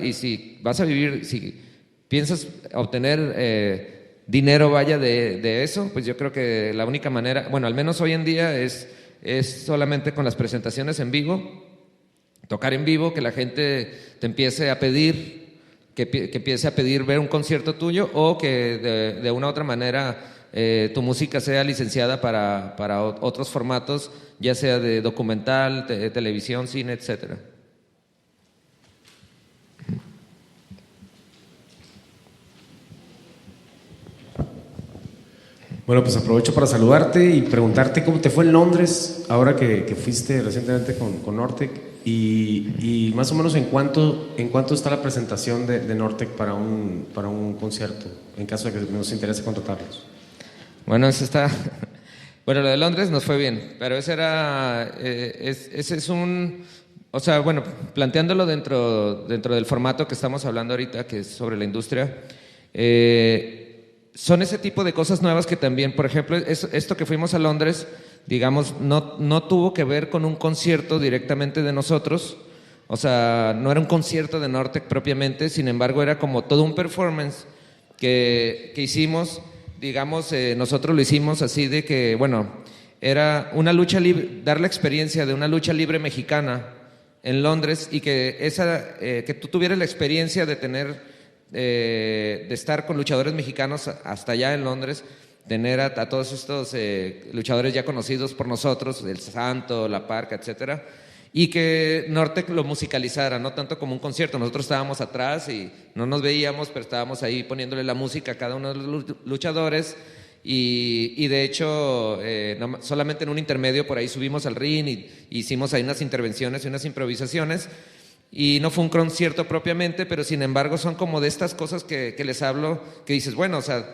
y si vas a vivir, si piensas obtener dinero vaya de eso, pues yo creo que la única manera, bueno, al menos hoy en día es solamente con las presentaciones en vivo, tocar en vivo, que la gente te empiece a pedir, que empiece a pedir ver un concierto tuyo, o que de una u otra manera tu música sea licenciada para otros formatos, ya sea de documental, televisión, cine, etcétera. Bueno, pues aprovecho para saludarte y preguntarte cómo te fue en Londres, ahora que fuiste recientemente con Nortec, y más o menos en cuánto está la presentación de Nortec para un concierto, en caso de que nos interese contratarlos. Bueno, eso está... Bueno, lo de Londres nos fue bien, pero ese es un... O sea, bueno, planteándolo dentro del formato que estamos hablando ahorita, que es sobre la industria, son ese tipo de cosas nuevas que también, por ejemplo, esto que fuimos a Londres, digamos, no tuvo que ver con un concierto directamente de nosotros, o sea, no era un concierto de Nortec propiamente, sin embargo, era como todo un performance que hicimos, digamos, nosotros lo hicimos así de que, bueno, era una lucha libre, dar la experiencia de una lucha libre mexicana en Londres, y que tú tuvieras la experiencia de tener... de estar con luchadores mexicanos hasta allá en Londres, tener a todos estos luchadores ya conocidos por nosotros, el Santo, La Parca, etcétera, y que Nortec lo musicalizara, no tanto como un concierto. Nosotros estábamos atrás y no nos veíamos, pero estábamos ahí poniéndole la música a cada uno de los luchadores, y de hecho solamente en un intermedio por ahí subimos al ring y hicimos ahí unas intervenciones y unas improvisaciones. Y no fue un concierto propiamente, pero sin embargo son como de estas cosas que les hablo, que dices, bueno, o sea,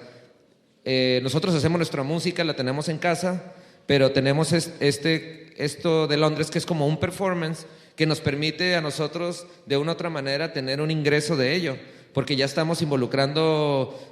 nosotros hacemos nuestra música, la tenemos en casa, pero tenemos esto de Londres, que es como un performance que nos permite a nosotros de una u otra manera tener un ingreso de ello, porque ya estamos involucrando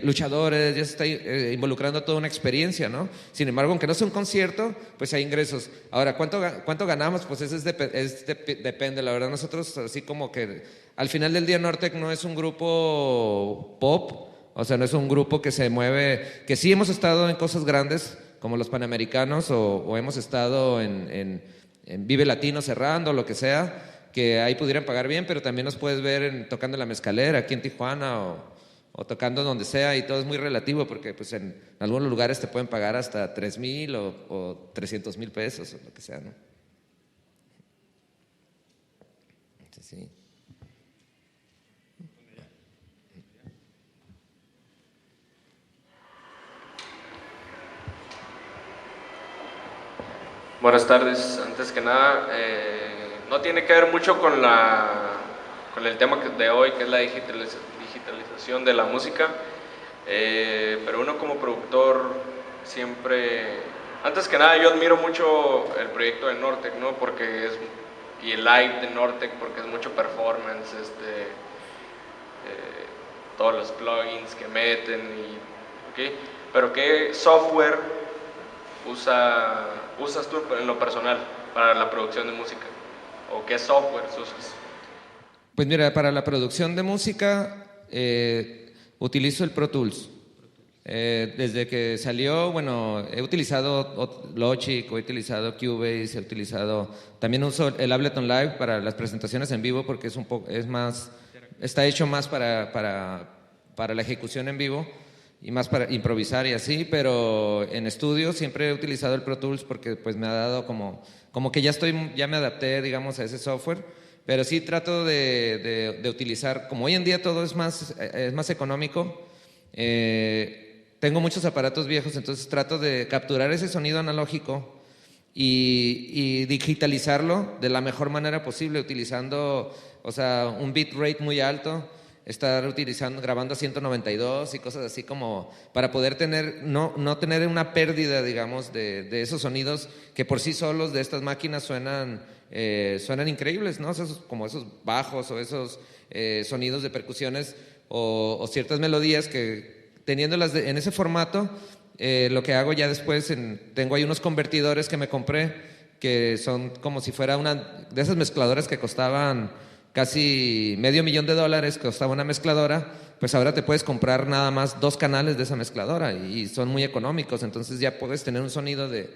luchadores, ya se está involucrando toda una experiencia, ¿no? Sin embargo, aunque no sea un concierto, pues hay ingresos. Ahora, ¿cuánto ganamos? Pues eso depende, la verdad. Nosotros así como que al final del día Nortec no es un grupo pop, o sea, no es un grupo que se mueve, que sí hemos estado en cosas grandes como los Panamericanos, o hemos estado en Vive Latino cerrando, lo que sea, que ahí pudieran pagar bien, pero también nos puedes ver tocando en La Mezcalera, aquí en Tijuana, o tocando donde sea, y todo es muy relativo, porque pues en algunos lugares te pueden pagar hasta 3,000 o 300,000 pesos, o lo que sea, ¿no? Sí. Buenas tardes. Antes que nada, no tiene que ver mucho con el tema de hoy, que es la digitalización de la música, pero uno como productor siempre, antes que nada, yo admiro mucho el proyecto de Nortec, ¿no? Y el live de Nortec, porque es mucho performance, todos los plugins que meten, ¿okay? Pero ¿qué software usas tú en lo personal para la producción de música? ¿O qué software usas? Pues mira, para la producción de música utilizo el Pro Tools. Desde que salió, bueno, he utilizado Logic, he utilizado Cubase, también uso el Ableton Live para las presentaciones en vivo, porque está hecho más para la ejecución en vivo y más para improvisar y así, pero en estudio siempre he utilizado el Pro Tools, porque pues me ha dado como que ya me adapté, digamos, a ese software. Pero sí trato de utilizar, como hoy en día todo es más económico, tengo muchos aparatos viejos, entonces trato de capturar ese sonido analógico y digitalizarlo de la mejor manera posible, utilizando, o sea, un bitrate muy alto, grabando a 192 y cosas así, como para poder no tener una pérdida, digamos, de esos sonidos que por sí solos de estas máquinas suenan increíbles, ¿no? Como esos bajos o esos sonidos de percusiones o ciertas melodías que teniéndolas en ese formato, lo que hago ya después, tengo ahí unos convertidores que me compré, que son como si fuera una de esas mezcladoras que costaban casi $500,000 costaba una mezcladora, pues ahora te puedes comprar nada más 2 canales de esa mezcladora y son muy económicos, entonces ya puedes tener un sonido de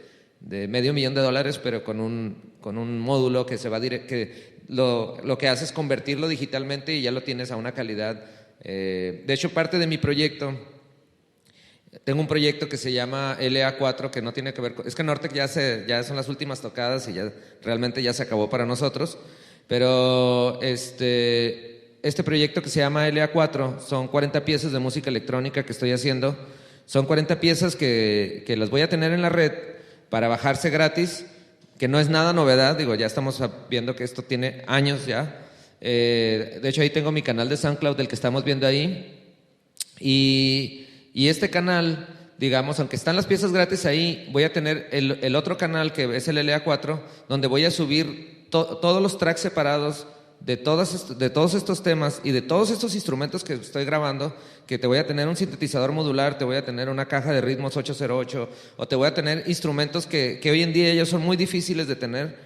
$500,000, pero con un módulo que se va que lo que hace es convertirlo digitalmente y ya lo tienes a una calidad. De hecho, parte de mi proyecto, tengo un proyecto que se llama LA4, que no tiene que ver es que Nortec ya son las últimas tocadas y ya realmente ya se acabó para nosotros, pero este proyecto que se llama LA4 son 40 piezas de música electrónica que estoy haciendo. Son 40 piezas que las voy a tener en la red para bajarse gratis, que no es nada novedad, digo, ya estamos viendo que esto tiene años ya. De hecho, ahí tengo mi canal de SoundCloud, del que estamos viendo ahí. Y este canal, digamos, aunque están las piezas gratis ahí, voy a tener el otro canal, que es el LA4, donde voy a subir todos los tracks separados de todos estos temas y de todos estos instrumentos que estoy grabando, que te voy a tener un sintetizador modular, te voy a tener una caja de ritmos 808, o te voy a tener instrumentos que hoy en día ellos son muy difíciles de tener,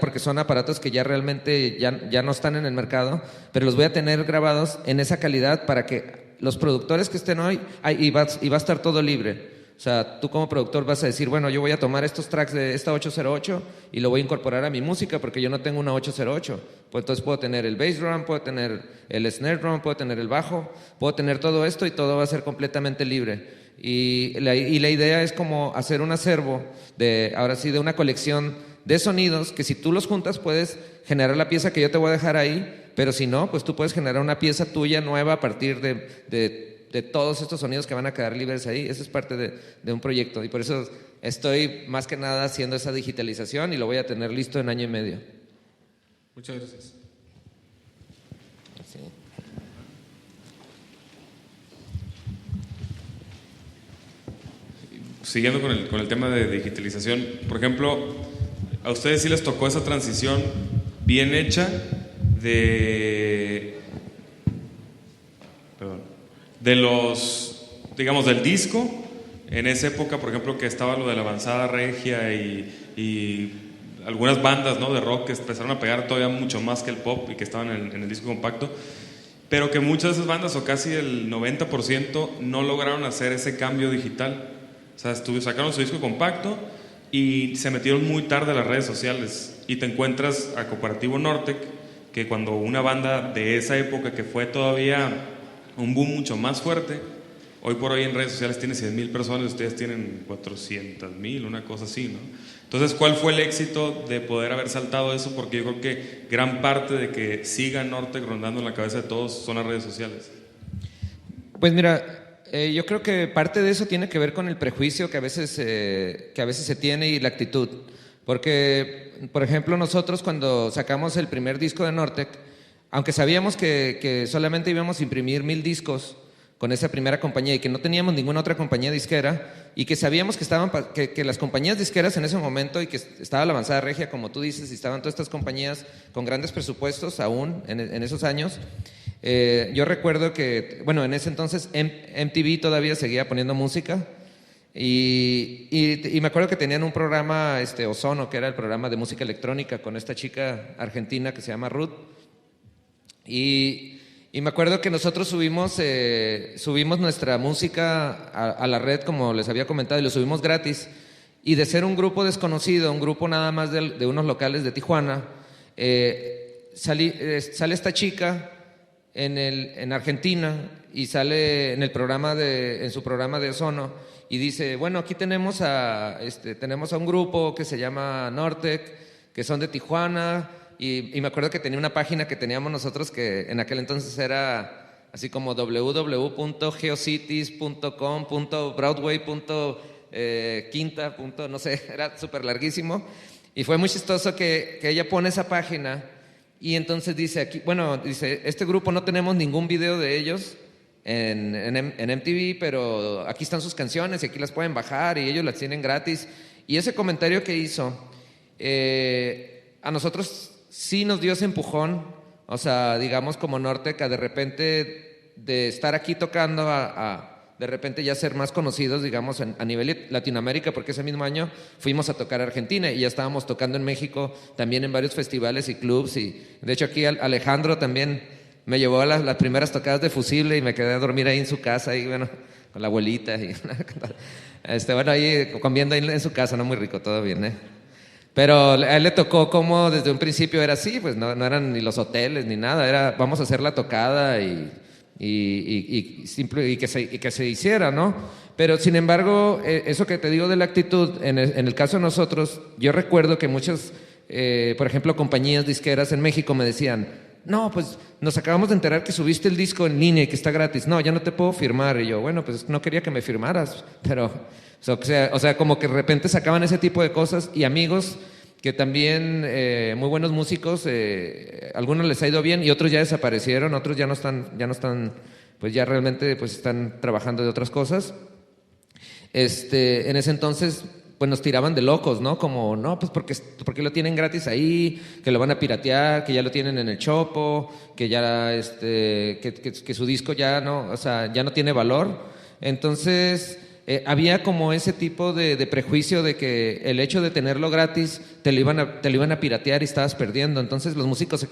porque son aparatos que ya realmente ya no están en el mercado, pero los voy a tener grabados en esa calidad para que los productores que estén hoy, y va a estar todo libre. O sea, tú como productor vas a decir, bueno, yo voy a tomar estos tracks de esta 808 y lo voy a incorporar a mi música porque yo no tengo una 808. Pues entonces puedo tener el bass drum, puedo tener el snare drum, puedo tener el bajo, puedo tener todo esto y todo va a ser completamente libre. Y la idea es como hacer un acervo ahora sí, de una colección de sonidos que si tú los juntas puedes generar la pieza que yo te voy a dejar ahí, pero si no, pues tú puedes generar una pieza tuya nueva a partir de todos estos sonidos que van a quedar libres ahí. Eso es parte de un proyecto y por eso estoy más que nada haciendo esa digitalización y lo voy a tener listo en 1 año y medio. Muchas gracias. Sí. Siguiendo con el tema de digitalización, por ejemplo, ¿a ustedes sí les tocó esa transición bien hecha de digamos, del disco? En esa época, por ejemplo, que estaba lo de la avanzada regia y algunas bandas, ¿no?, de rock que empezaron a pegar todavía mucho más que el pop y que estaban en el disco compacto, pero que muchas de esas bandas, o casi el 90%, no lograron hacer ese cambio digital. O sea, sacaron su disco compacto y se metieron muy tarde a las redes sociales. Y te encuentras a Cooperativo Nortec, que cuando una banda de esa época, que fue todavía un boom mucho más fuerte, hoy por hoy en redes sociales tiene 100,000 personas, ustedes tienen 400,000, una cosa así, ¿no? Entonces, ¿cuál fue el éxito de poder haber saltado eso? Porque yo creo que gran parte de que siga Nortec rondando en la cabeza de todos son las redes sociales. Pues mira, yo creo que parte de eso tiene que ver con el prejuicio que a veces se tiene y la actitud. Porque, por ejemplo, nosotros cuando sacamos el primer disco de Nortec, aunque sabíamos que solamente íbamos a imprimir 1,000 discos con esa primera compañía y que no teníamos ninguna otra compañía disquera y que sabíamos que las compañías disqueras en ese momento y que estaba la avanzada regia, como tú dices, y estaban todas estas compañías con grandes presupuestos aún en esos años. Yo recuerdo que, bueno, en ese entonces MTV todavía seguía poniendo música y me acuerdo que tenían un programa, Ozono, que era el programa de música electrónica con esta chica argentina que se llama Ruth. Y me acuerdo que nosotros subimos nuestra música a la red, como les había comentado, y lo subimos gratis. Y de ser un grupo desconocido, un grupo nada más de unos locales de Tijuana, sale esta chica en Argentina y sale en su programa de Ozono y dice, bueno, aquí tenemos a un grupo que se llama Nortec, que son de Tijuana. Y me acuerdo que tenía una página que teníamos nosotros que en aquel entonces era así como www.geocities.com.broadway.quinta. No sé, era súper larguísimo. Y fue muy chistoso que ella pone esa página y entonces dice aquí, dice, este grupo no tenemos ningún video de ellos en MTV, pero aquí están sus canciones y aquí las pueden bajar y ellos las tienen gratis. Y ese comentario que hizo a nosotros sí nos dio ese empujón, o sea, digamos como Nortec, de repente de estar aquí tocando a de repente ya ser más conocidos, digamos, a nivel Latinoamérica, porque ese mismo año fuimos a tocar a Argentina y ya estábamos tocando en México también en varios festivales y clubs. Y de hecho aquí Alejandro también me llevó a las primeras tocadas de Fusible y me quedé a dormir ahí en su casa, y bueno, con la abuelita. Y, bueno, ahí comiendo ahí en su casa, no muy rico, todo bien, ¿eh? Pero a él le tocó como desde un principio era así, pues no eran ni los hoteles ni nada, era vamos a hacer la tocada y que se hiciera, ¿no? Pero sin embargo, eso que te digo de la actitud, en el caso de nosotros, yo recuerdo que muchas, por ejemplo, compañías disqueras en México me decían, no, pues nos acabamos de enterar que subiste el disco en línea y que está gratis, no, ya no te puedo firmar. Y yo, bueno, pues no quería que me firmaras, pero, o sea, como que de repente sacaban ese tipo de cosas. Y amigos que también, muy buenos músicos, algunos les ha ido bien y otros ya desaparecieron, otros ya no están, pues ya realmente pues están trabajando de otras cosas. En ese entonces, pues nos tiraban de locos, ¿no? Como, no, pues porque lo tienen gratis ahí, que lo van a piratear, que ya lo tienen en el chopo, que ya, que su disco ya no, o sea, ya no tiene valor. Entonces, había como ese tipo de prejuicio de que el hecho de tenerlo gratis te lo iban a piratear y estabas perdiendo. Entonces los músicos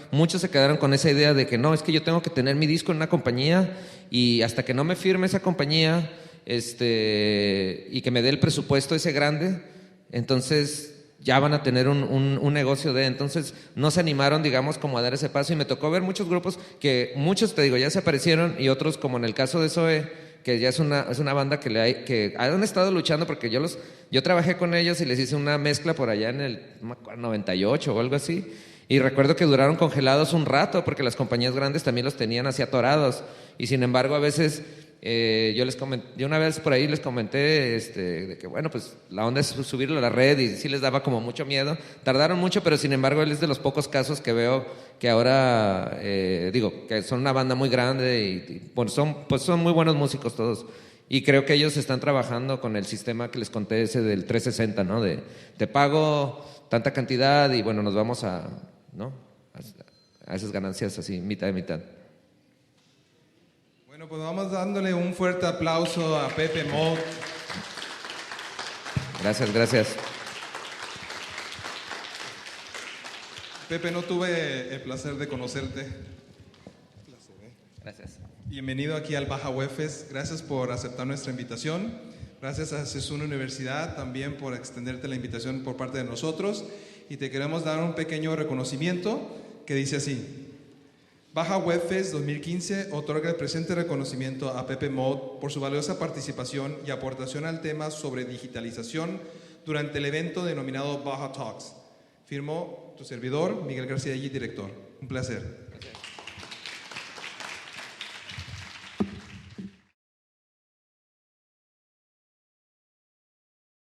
muchos se quedaron con esa idea de que no, es que yo tengo que tener mi disco en una compañía y hasta que no me firme esa compañía, y que me dé el presupuesto ese grande, entonces ya van a tener un negocio entonces no se animaron, digamos, como a dar ese paso. Y me tocó ver muchos grupos que muchos, te digo, ya desaparecieron, y otros, como en el caso de Zoe, que ya es una banda que han estado luchando, porque yo trabajé con ellos y les hice una mezcla por allá en el 98 o algo así, y recuerdo que duraron congelados un rato porque las compañías grandes también los tenían así atorados. Y sin embargo a veces yo una vez por ahí les comenté de que bueno, pues la onda es subirlo a la red, y sí les daba como mucho miedo. Tardaron mucho, pero sin embargo él es de los pocos casos que veo que ahora, digo, que son una banda muy grande y pues son muy buenos músicos todos. Y creo que ellos están trabajando con el sistema que les conté, ese del 360, ¿no? Te pago tanta cantidad y bueno, nos vamos ¿no? a esas ganancias así, mitad de mitad. Bueno, pues vamos dándole un fuerte aplauso a Pepe Mott. Gracias. Pepe, no tuve el placer de conocerte. Gracias. Bienvenido aquí al Baja UEFES. Gracias por aceptar nuestra invitación. Gracias a CESUN Universidad también por extenderte la invitación por parte de nosotros. Y te queremos dar un pequeño reconocimiento que dice así: Baja UEFES 2015 otorga el presente reconocimiento a Pepe Mott por su valiosa participación y aportación al tema sobre digitalización durante el evento denominado Baja Talks. Firmó tu servidor, Miguel García, director. Un placer.